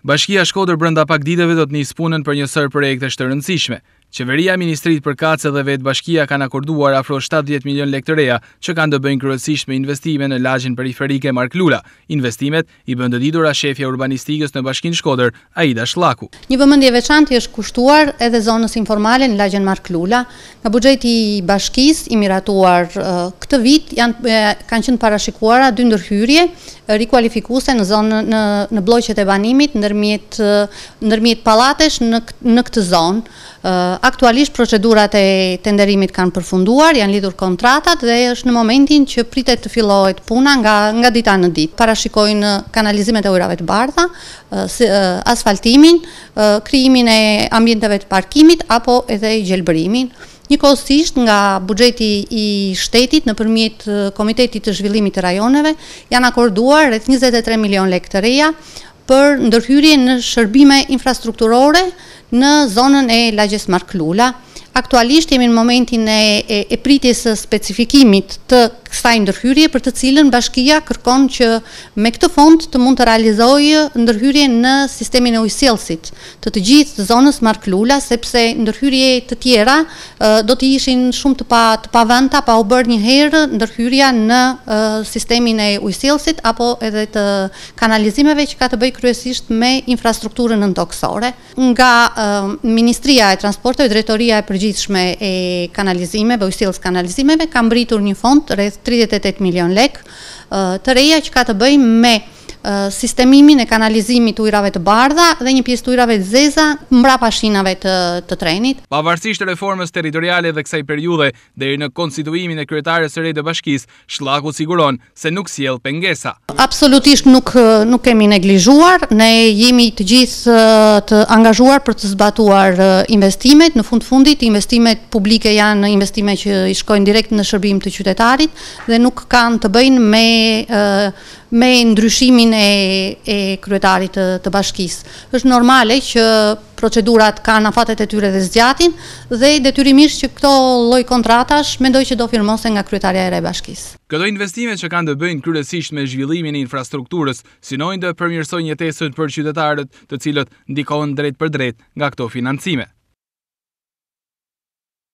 Bashkia Shkodër brenda pak ditëve do të nisë punën për një sër projektesh të rëndësishme. Qeveria, Ministritë përkatëse dhe vetë Bashkia kanë akorduar afro 70 milion lekë të reja që kanë të bëjnë kryesisht me investime në lagjen periferike Mark Lula. Investimet i bën të ditura shefja urbanistikës në Bashkinë Shkodër, Aida Shllaku. Një vëmendje veçantë është kushtuar edhe zonës informale në lagjen Mark Lula. Nga buxheti i bashkisë i miratuar këtë vit kanë qenë parashikuara 2 ndërhyrje rikualifikuese në zonën në blloqet e banimit ndërmjet pallatesh në këtë zonë. Aktualisht procedurat e tenderimit kanë përfunduar, janë lidhur kontratat dhe është në momentin që pritet të fillohet puna nga dita në ditë. Parashikojnë kanalizimet e ujrave të bardha, asfaltimin, krijimin e ambienteve të parkimit apo edhe gjelbërimin. Njëkohësisht nga buxheti i shtetit nëpërmjet Komitetit të Zhvillimit të Rajoneve janë akorduar rreth 23 milion lekë të reja për ndërhyrje në shërbime infrastrukturore në zonën e lagjes Mark Lula. Aktualisht jemi në momentin e pritjes së specifikimit të kësaj ndërhyrje për të cilën bashkia kërkon që me këtë fond të mund të realizojë ndërhyrje në sistemin e ujësjellësit të gjithë zonës Mark Lula, sepse ndërhyrje të tjera do të ishin shumë të pavënta pa u bërë një herë ndërhyrja në sistemin e ujësjellësit apo edhe të kanalizimeve që ka të bëjë kryesisht me infrastrukturën nëntoksore. Nga Ministria e Transporteve, Drejtoria e përgjithshme e kanalizimeve, ujësjellës kanalizimeve, ka mbritur një fond rreth 38 milion lekë të reja që ka të bëjë me sistemimin e kanalizimit ujrave të bardha dhe një pjesë të ujrave të zeza mbrapa shinave të trenit. Pavarësisht reformës territoriale dhe kësaj periudhe deri në konstituimin e kryetares së re të bashkisë, Shllaku siguron se nuk sjell pengesa. Absolutisht nuk kemi neglizhuar, ne jemi të gjithë të angazhuar për të zbatuar investimet. Në fundit investimet publike janë investime që i shkojnë direkt në shërbim të qytetarit dhe nuk kanë të bëjnë me ndryshimin e kryetarit të bashkisë. Është normale që procedurat kanë afatet e tyre dhe zgjatin dhe detyrimisht që këto lloj kontratash mendoj që do firmosen nga kryetaria e re e bashkisë. Këto investime që kanë të bëjnë kryesisht me zhvillimin e infrastrukturës, synojnë të përmirësojnë jetesën për qytetarët, të cilët ndikohen drejt për drejt nga këto financime.